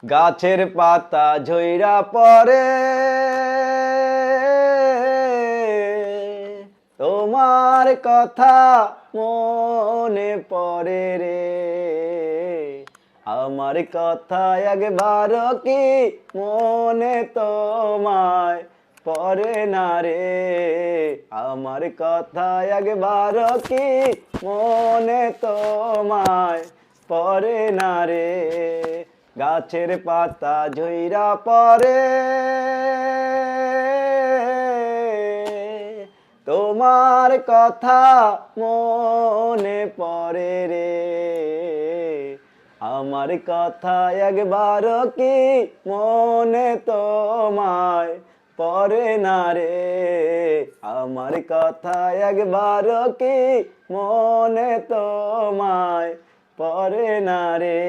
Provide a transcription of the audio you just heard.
গাছের পাতা ঝইরা পড়ে, তোমার কথা মনে পড়ে রে। আমার কথা একবার কি মনে তোমায় পড়ে না রে। আমার কথা একবার কি মনে তোমায় পড়ে না রে। গাছের পাতা ঝইরা পড়ে, তোমার কথা মনে পড়ে রে। আমার কথা একবার কি মনে তোমায় পড়ে না রে। আমার কথা একবার কি মনে তোমায় পড়ে না রে।